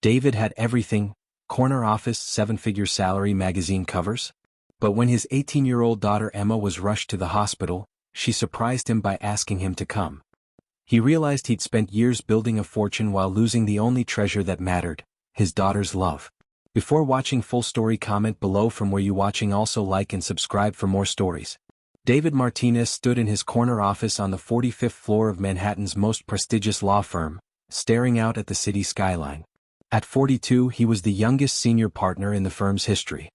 David had everything: corner office, seven-figure salary, magazine covers. But when his 18-year-old daughter Emma was rushed to the hospital, she surprised him by asking him to come. He realized he'd spent years building a fortune while losing the only treasure that mattered: his daughter's love. Before watching full story, comment below from where you watching. Also like and subscribe for more stories. David Martinez stood in his corner office on the 45th floor of Manhattan's most prestigious law firm, staring out at the city skyline. At 42, he was the youngest senior partner in the firm's history.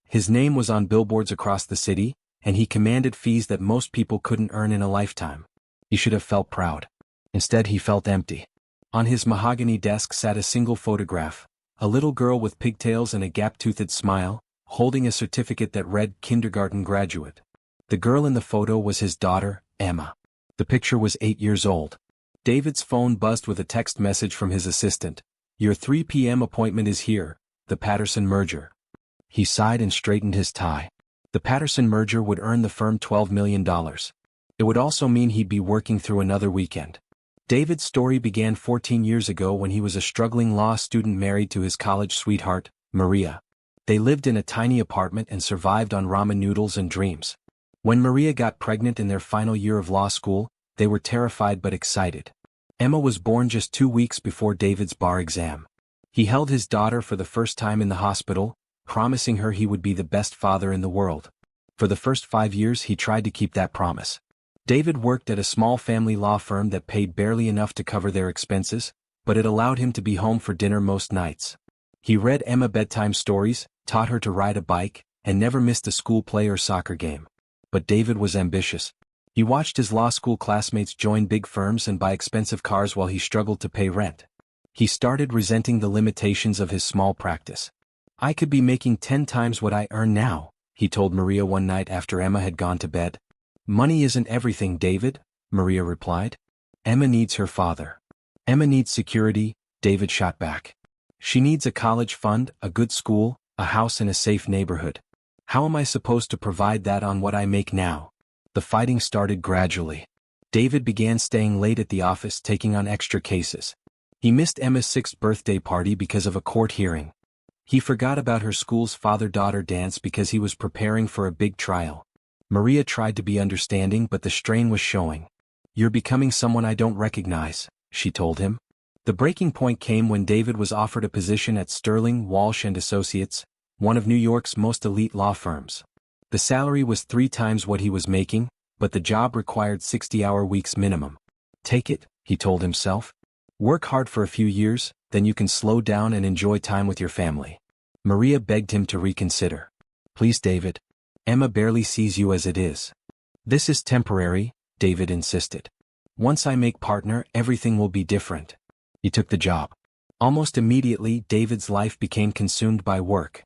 His name was on billboards across the city, and he commanded fees that most people couldn't earn in a lifetime. He should have felt proud. Instead, he felt empty. On his mahogany desk sat a single photograph: a little girl with pigtails and a gap-toothed smile, holding a certificate that read kindergarten graduate. The girl in the photo was his daughter, Emma. The picture was 8 years old. David's phone buzzed with a text message from his assistant. "Your 3 p.m. appointment is here, the Patterson merger." He sighed and straightened his tie. The Patterson merger would earn the firm $12 million. It would also mean he'd be working through another weekend. David's story began 14 years ago when he was a struggling law student married to his college sweetheart, Maria. They lived in a tiny apartment and survived on ramen noodles and dreams. When Maria got pregnant in their final year of law school, they were terrified but excited. Emma was born just 2 weeks before David's bar exam. He held his daughter for the first time in the hospital, promising her he would be the best father in the world. For the first 5 years he tried to keep that promise. David worked at a small family law firm that paid barely enough to cover their expenses, but it allowed him to be home for dinner most nights. He read Emma bedtime stories, taught her to ride a bike, and never missed a school play or soccer game. But David was ambitious. He watched his law school classmates join big firms and buy expensive cars while he struggled to pay rent. He started resenting the limitations of his small practice. "I could be making 10 times what I earn now," he told Maria one night after Emma had gone to bed. "Money isn't everything, David," Maria replied. "Emma needs her father." "Emma needs security," David shot back. "She needs a college fund, a good school, a house in a safe neighborhood. How am I supposed to provide that on what I make now?" The fighting started gradually. David began staying late at the office, taking on extra cases. He missed Emma's 6th birthday party because of a court hearing. He forgot about her school's father-daughter dance because he was preparing for a big trial. Maria tried to be understanding, but the strain was showing. "You're becoming someone I don't recognize," she told him. The breaking point came when David was offered a position at Sterling, Walsh and Associates, one of New York's most elite law firms. The salary was 3 times what he was making, but the job required 60-hour weeks minimum. "Take it," he told himself. "Work hard for a few years, then you can slow down and enjoy time with your family." Maria begged him to reconsider. "Please, David. Emma barely sees you as it is." "This is temporary," David insisted. "Once I make partner, everything will be different." He took the job. Almost immediately, David's life became consumed by work.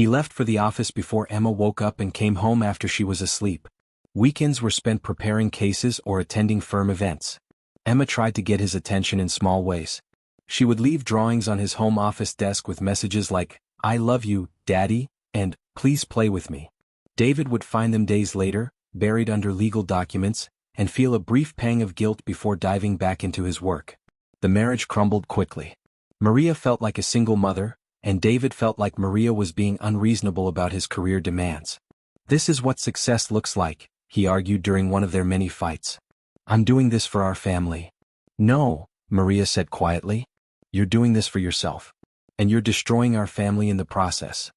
He left for the office before Emma woke up and came home after she was asleep. Weekends were spent preparing cases or attending firm events. Emma tried to get his attention in small ways. She would leave drawings on his home office desk with messages like, "I love you, Daddy," and "Please play with me." David would find them days later, buried under legal documents, and feel a brief pang of guilt before diving back into his work. The marriage crumbled quickly. Maria felt like a single mother, and David felt like Maria was being unreasonable about his career demands. "This is what success looks like," he argued during one of their many fights. "I'm doing this for our family." "No," Maria said quietly. "You're doing this for yourself. And you're destroying our family in the process."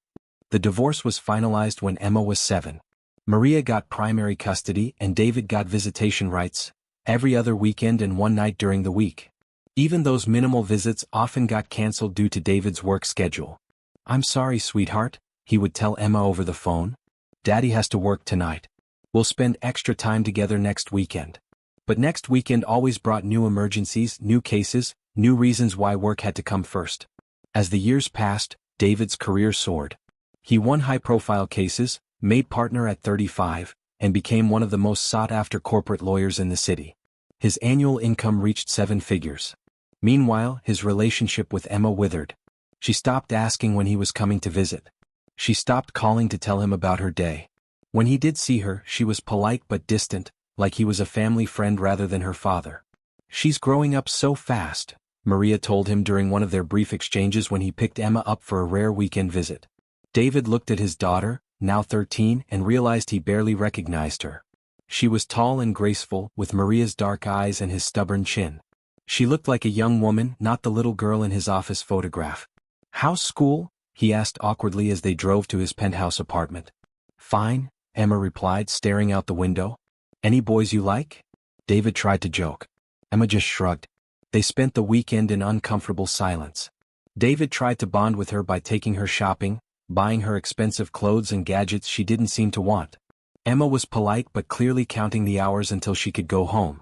The divorce was finalized when Emma was 7. Maria got primary custody and David got visitation rights, every other weekend and one night during the week. Even those minimal visits often got canceled due to David's work schedule. "I'm sorry, sweetheart," he would tell Emma over the phone. "Daddy has to work tonight. We'll spend extra time together next weekend." But next weekend always brought new emergencies, new cases, new reasons why work had to come first. As the years passed, David's career soared. He won high-profile cases, made partner at 35, and became one of the most sought-after corporate lawyers in the city. His annual income reached 7 figures. Meanwhile, his relationship with Emma withered. She stopped asking when he was coming to visit. She stopped calling to tell him about her day. When he did see her, she was polite but distant, like he was a family friend rather than her father. "She's growing up so fast," Maria told him during one of their brief exchanges when he picked Emma up for a rare weekend visit. David looked at his daughter, now 13, and realized he barely recognized her. She was tall and graceful, with Maria's dark eyes and his stubborn chin. She looked like a young woman, not the little girl in his office photograph. "How's school?" he asked awkwardly as they drove to his penthouse apartment. "Fine," Emma replied, staring out the window. "Any boys you like?" David tried to joke. Emma just shrugged. They spent the weekend in uncomfortable silence. David tried to bond with her by taking her shopping, buying her expensive clothes and gadgets she didn't seem to want. Emma was polite but clearly counting the hours until she could go home.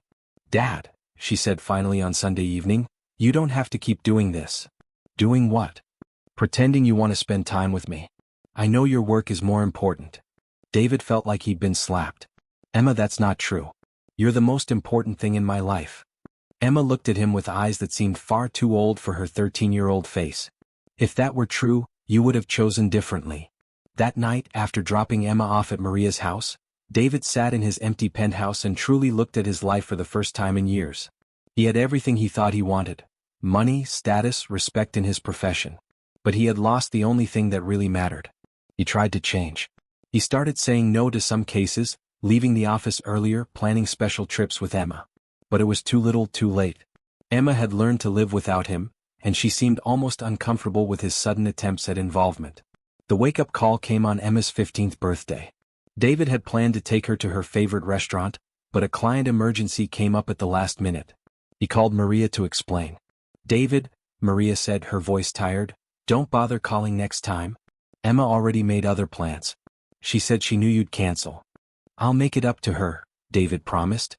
"Dad," she said finally on Sunday evening, "you don't have to keep doing this." "Doing what?" "Pretending you want to spend time with me. I know your work is more important." David felt like he'd been slapped. "Emma, that's not true. You're the most important thing in my life." Emma looked at him with eyes that seemed far too old for her 13-year-old face. "If that were true, you would have chosen differently." That night, after dropping Emma off at Maria's house, David sat in his empty penthouse and truly looked at his life for the first time in years. He had everything he thought he wanted: money, status, respect in his profession. But he had lost the only thing that really mattered. He tried to change. He started saying no to some cases, leaving the office earlier, planning special trips with Emma. But it was too little, too late. Emma had learned to live without him, and she seemed almost uncomfortable with his sudden attempts at involvement. The wake-up call came on Emma's 15th birthday. David had planned to take her to her favorite restaurant, but a client emergency came up at the last minute. He called Maria to explain. "David," Maria said, her voice tired, "don't bother calling next time. Emma already made other plans. She said she knew you'd cancel." "I'll make it up to her," David promised.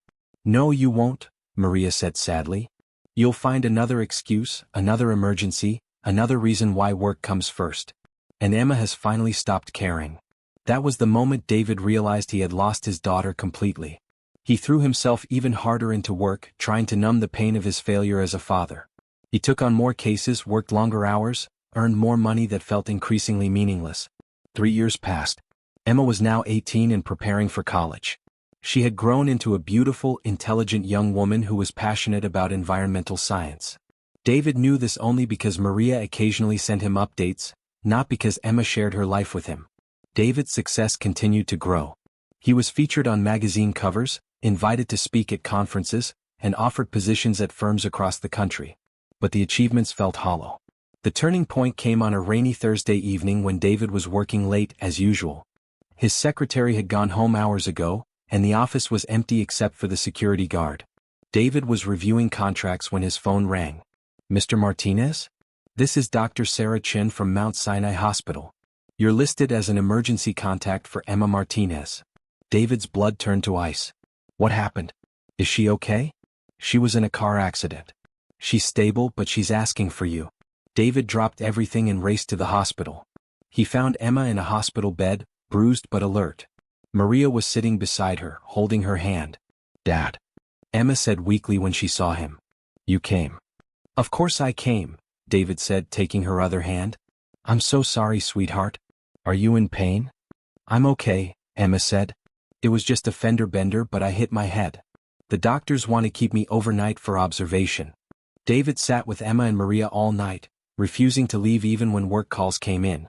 "No, you won't," Maria said sadly. "You'll find another excuse, another emergency, another reason why work comes first. And Emma has finally stopped caring." That was the moment David realized he had lost his daughter completely. He threw himself even harder into work, trying to numb the pain of his failure as a father. He took on more cases, worked longer hours, earned more money that felt increasingly meaningless. 3 years passed. Emma was now 18 and preparing for college. She had grown into a beautiful, intelligent young woman who was passionate about environmental science. David knew this only because Maria occasionally sent him updates, not because Emma shared her life with him. David's success continued to grow. He was featured on magazine covers, invited to speak at conferences, and offered positions at firms across the country. But the achievements felt hollow. The turning point came on a rainy Thursday evening when David was working late as usual. His secretary had gone home hours ago, and the office was empty except for the security guard. David was reviewing contracts when his phone rang. "Mr. Martinez? This is Dr. Sarah Chen from Mount Sinai Hospital. You're listed as an emergency contact for Emma Martinez." David's blood turned to ice. "What happened? Is she okay?" "She was in a car accident. She's stable, but she's asking for you." David dropped everything and raced to the hospital. He found Emma in a hospital bed, bruised but alert. Maria was sitting beside her, holding her hand. "Dad," Emma said weakly when she saw him. "You came." "Of course I came," David said, taking her other hand. "I'm so sorry, sweetheart. Are you in pain?" "I'm okay," Emma said. "It was just a fender bender, but I hit my head. The doctors want to keep me overnight for observation." David sat with Emma and Maria all night, refusing to leave even when work calls came in.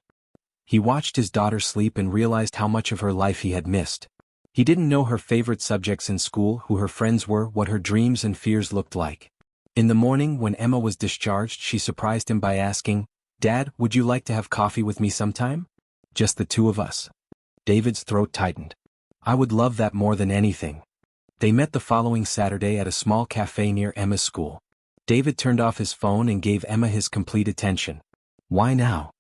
He watched his daughter sleep and realized how much of her life he had missed. He didn't know her favorite subjects in school, who her friends were, what her dreams and fears looked like. In the morning, when Emma was discharged, she surprised him by asking, "Dad, would you like to have coffee with me sometime? Just the two of us." David's throat tightened. "I would love that more than anything." They met the following Saturday at a small cafe near Emma's school. David turned off his phone and gave Emma his complete attention. "Why now?"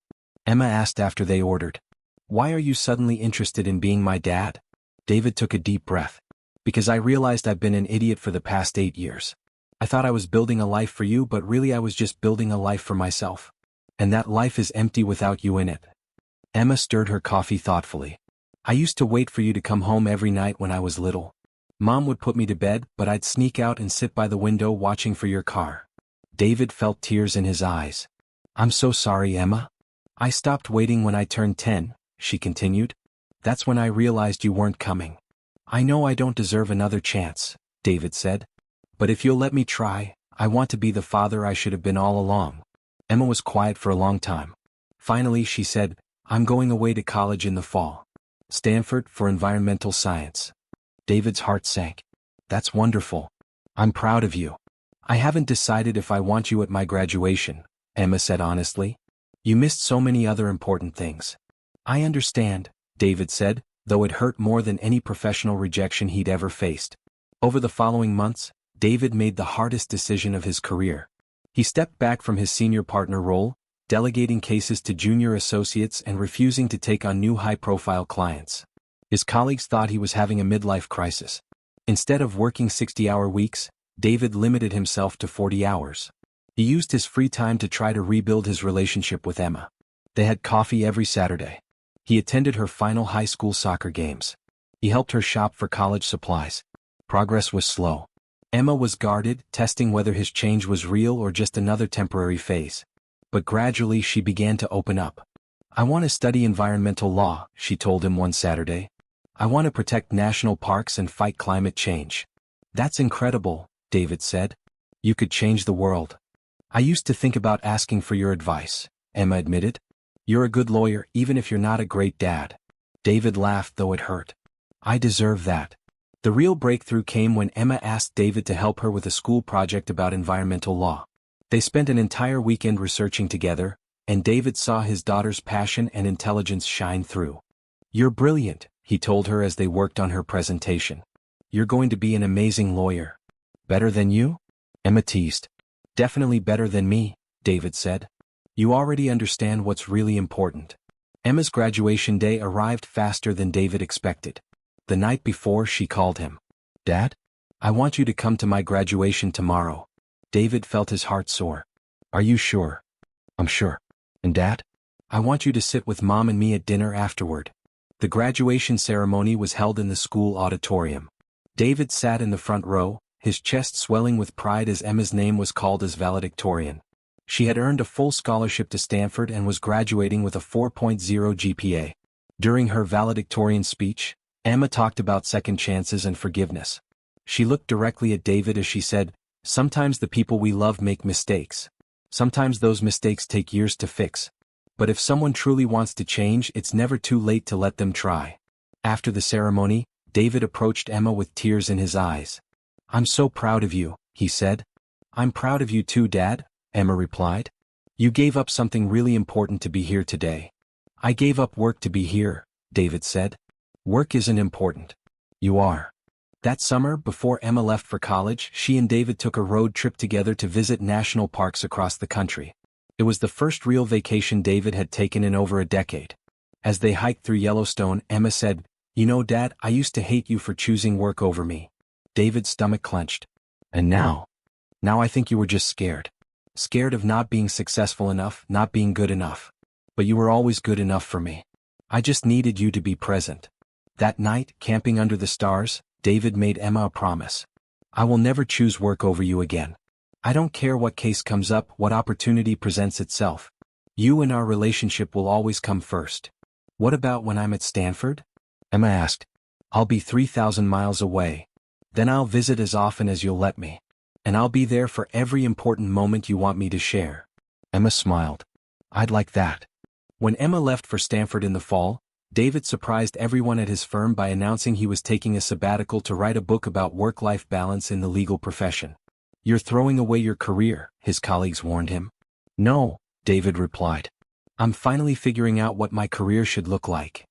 Emma asked after they ordered. "Why are you suddenly interested in being my dad?" David took a deep breath. "Because I realized I've been an idiot for the past 8 years. I thought I was building a life for you, but really I was just building a life for myself. And that life is empty without you in it." Emma stirred her coffee thoughtfully. "I used to wait for you to come home every night when I was little. Mom would put me to bed, but I'd sneak out and sit by the window watching for your car." David felt tears in his eyes. "I'm so sorry, Emma. I stopped waiting when I turned 10, she continued. "That's when I realized you weren't coming." "I know I don't deserve another chance," David said. "But if you'll let me try, I want to be the father I should have been all along. Emma was quiet for a long time. Finally, she said, I'm going away to college in the fall. Stanford for environmental science. David's heart sank. That's wonderful. I'm proud of you. I haven't decided if I want you at my graduation, Emma said honestly. You missed so many other important things. I understand, David said, though it hurt more than any professional rejection he'd ever faced. Over the following months, David made the hardest decision of his career. He stepped back from his senior partner role, delegating cases to junior associates and refusing to take on new high-profile clients. His colleagues thought he was having a midlife crisis. Instead of working 60-hour weeks, David limited himself to 40 hours. He used his free time to try to rebuild his relationship with Emma. They had coffee every Saturday. He attended her final high school soccer games. He helped her shop for college supplies. Progress was slow. Emma was guarded, testing whether his change was real or just another temporary phase. But gradually she began to open up. I want to study environmental law, she told him one Saturday. I want to protect national parks and fight climate change. That's incredible, David said. You could change the world. I used to think about asking for your advice, Emma admitted. You're a good lawyer even if you're not a great dad. David laughed, though it hurt. I deserve that. The real breakthrough came when Emma asked David to help her with a school project about environmental law. They spent an entire weekend researching together, and David saw his daughter's passion and intelligence shine through. You're brilliant, he told her as they worked on her presentation. You're going to be an amazing lawyer. Better than you? Emma teased. Definitely better than me, David said. You already understand what's really important. Emma's graduation day arrived faster than David expected. The night before, she called him. Dad? I want you to come to my graduation tomorrow. David felt his heart soar. Are you sure? I'm sure. And Dad? I want you to sit with Mom and me at dinner afterward. The graduation ceremony was held in the school auditorium. David sat in the front row, his chest swelling with pride as Emma's name was called as valedictorian. She had earned a full scholarship to Stanford and was graduating with a 4.0 GPA. During her valedictorian speech, Emma talked about second chances and forgiveness. She looked directly at David as she said, sometimes the people we love make mistakes. Sometimes those mistakes take years to fix. But if someone truly wants to change, it's never too late to let them try. After the ceremony, David approached Emma with tears in his eyes. I'm so proud of you, he said. I'm proud of you too, Dad, Emma replied. You gave up something really important to be here today. I gave up work to be here, David said. Work isn't important. You are. That summer, before Emma left for college, she and David took a road trip together to visit national parks across the country. It was the first real vacation David had taken in over a decade. As they hiked through Yellowstone, Emma said, You know, Dad, I used to hate you for choosing work over me. David's stomach clenched. And now? Now I think you were just scared. Scared of not being successful enough, not being good enough. But you were always good enough for me. I just needed you to be present. That night, camping under the stars, David made Emma a promise. I will never choose work over you again. I don't care what case comes up, what opportunity presents itself. You and our relationship will always come first. What about when I'm at Stanford? Emma asked. I'll be 3,000 miles away. Then I'll visit as often as you'll let me. And I'll be there for every important moment you want me to share. Emma smiled. I'd like that. When Emma left for Stanford in the fall, David surprised everyone at his firm by announcing he was taking a sabbatical to write a book about work-life balance in the legal profession. You're throwing away your career, his colleagues warned him. No, David replied. I'm finally figuring out what my career should look like.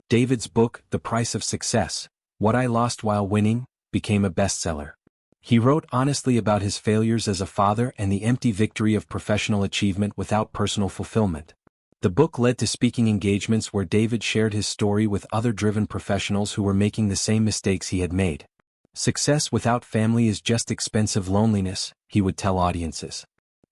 David's book, The Price of Success, What I Lost While Winning, became a bestseller. He wrote honestly about his failures as a father and the empty victory of professional achievement without personal fulfillment. The book led to speaking engagements where David shared his story with other driven professionals who were making the same mistakes he had made. Success without family is just expensive loneliness, he would tell audiences.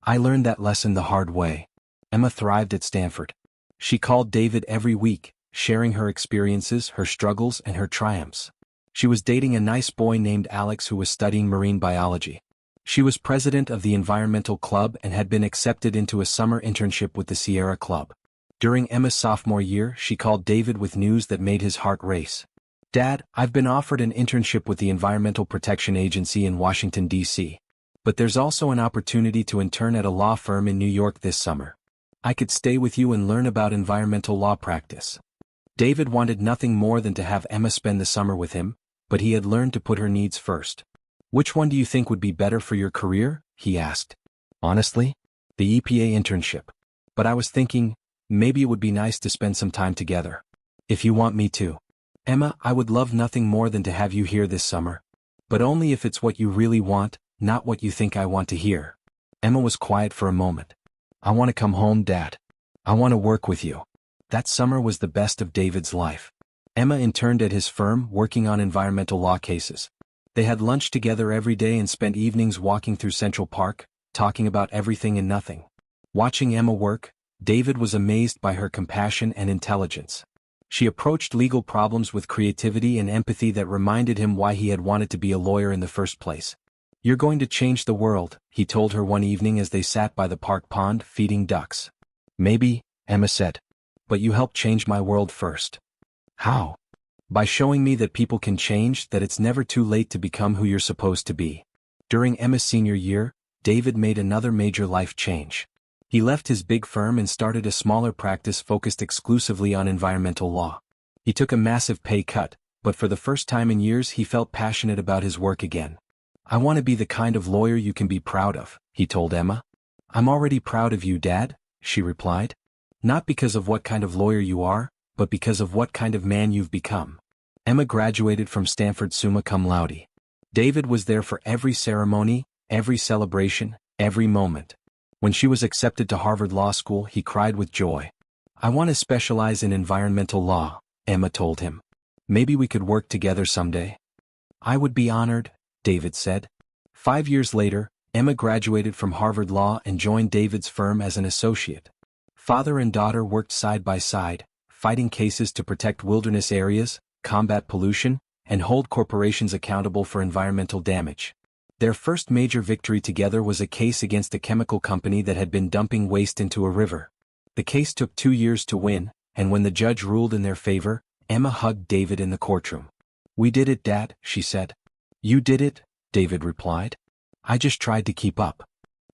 I learned that lesson the hard way. Emma thrived at Stanford. She called David every week, sharing her experiences, her struggles, and her triumphs. She was dating a nice boy named Alex who was studying marine biology. She was president of the Environmental Club and had been accepted into a summer internship with the Sierra Club. During Emma's sophomore year, she called David with news that made his heart race. Dad, I've been offered an internship with the Environmental Protection Agency in Washington, D.C. But there's also an opportunity to intern at a law firm in New York this summer. I could stay with you and learn about environmental law practice. David wanted nothing more than to have Emma spend the summer with him, but he had learned to put her needs first. Which one do you think would be better for your career? He asked. Honestly? The EPA internship. But I was thinking, maybe it would be nice to spend some time together. If you want me to. Emma, I would love nothing more than to have you here this summer. But only if it's what you really want, not what you think I want to hear. Emma was quiet for a moment. I want to come home, Dad. I want to work with you. That summer was the best of David's life. Emma interned at his firm working on environmental law cases. They had lunch together every day and spent evenings walking through Central Park, talking about everything and nothing. Watching Emma work, David was amazed by her compassion and intelligence. She approached legal problems with creativity and empathy that reminded him why he had wanted to be a lawyer in the first place. You're going to change the world, he told her one evening as they sat by the park pond feeding ducks. Maybe, Emma said. But you helped change my world first. How? By showing me that people can change, that it's never too late to become who you're supposed to be. During Emma's senior year, David made another major life change. He left his big firm and started a smaller practice focused exclusively on environmental law. He took a massive pay cut, but for the first time in years he felt passionate about his work again. I want to be the kind of lawyer you can be proud of, he told Emma. I'm already proud of you, Dad, she replied. Not because of what kind of lawyer you are, but because of what kind of man you've become. Emma graduated from Stanford summa cum laude. David was there for every ceremony, every celebration, every moment. When she was accepted to Harvard Law School, he cried with joy. I want to specialize in environmental law, Emma told him. Maybe we could work together someday. I would be honored, David said. 5 years later, Emma graduated from Harvard Law and joined David's firm as an associate. Father and daughter worked side by side, fighting cases to protect wilderness areas, combat pollution, and hold corporations accountable for environmental damage. Their first major victory together was a case against a chemical company that had been dumping waste into a river. The case took 2 years to win, and when the judge ruled in their favor, Emma hugged David in the courtroom. We did it, Dad, she said. You did it, David replied. I just tried to keep up.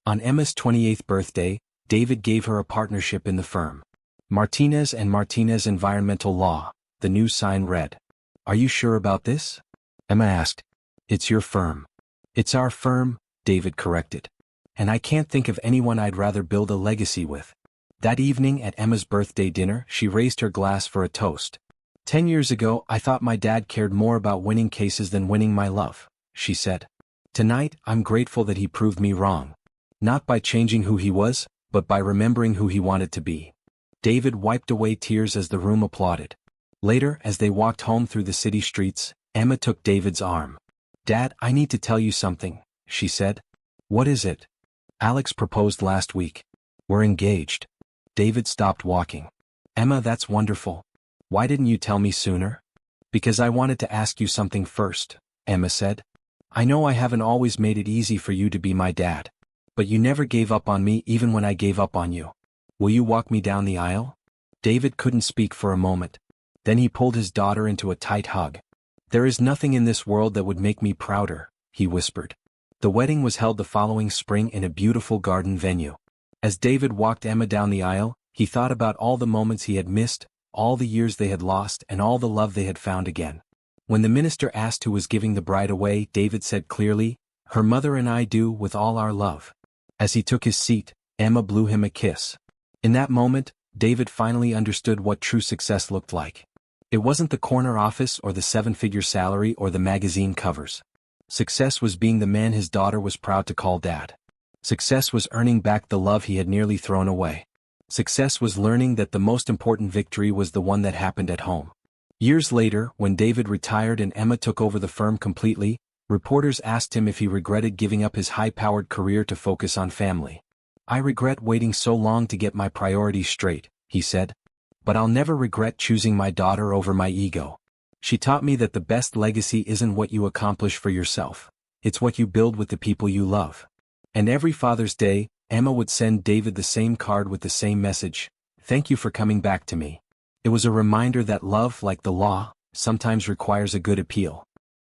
On Emma's 28th birthday, David gave her a partnership in the firm. Martinez and Martinez Environmental Law, the new sign read. Are you sure about this? Emma asked. It's your firm. It's our firm, David corrected. And I can't think of anyone I'd rather build a legacy with. That evening at Emma's birthday dinner, she raised her glass for a toast. 10 years ago, I thought my dad cared more about winning cases than winning my love, she said. Tonight, I'm grateful that he proved me wrong. Not by changing who he was, but by remembering who he wanted to be. David wiped away tears as the room applauded. Later, as they walked home through the city streets, Emma took David's arm. Dad, I need to tell you something, she said. What is it? Alex proposed last week. We're engaged. David stopped walking. Emma, that's wonderful. Why didn't you tell me sooner? Because I wanted to ask you something first, Emma said. I know I haven't always made it easy for you to be my dad. But you never gave up on me even when I gave up on you. Will you walk me down the aisle? David couldn't speak for a moment. Then he pulled his daughter into a tight hug. There is nothing in this world that would make me prouder, he whispered. The wedding was held the following spring in a beautiful garden venue. As David walked Emma down the aisle, he thought about all the moments he had missed, all the years they had lost, and all the love they had found again. When the minister asked who was giving the bride away, David said clearly, her mother and I do with all our love. As he took his seat, Emma blew him a kiss. In that moment, David finally understood what true success looked like. It wasn't the corner office or the 7-figure salary or the magazine covers. Success was being the man his daughter was proud to call dad. Success was earning back the love he had nearly thrown away. Success was learning that the most important victory was the one that happened at home. Years later, when David retired and Emma took over the firm completely, reporters asked him if he regretted giving up his high-powered career to focus on family. I regret waiting so long to get my priorities straight, he said. But I'll never regret choosing my daughter over my ego. She taught me that the best legacy isn't what you accomplish for yourself. It's what you build with the people you love. And every Father's Day, Emma would send David the same card with the same message. Thank you for coming back to me. It was a reminder that love, like the law, sometimes requires a good appeal.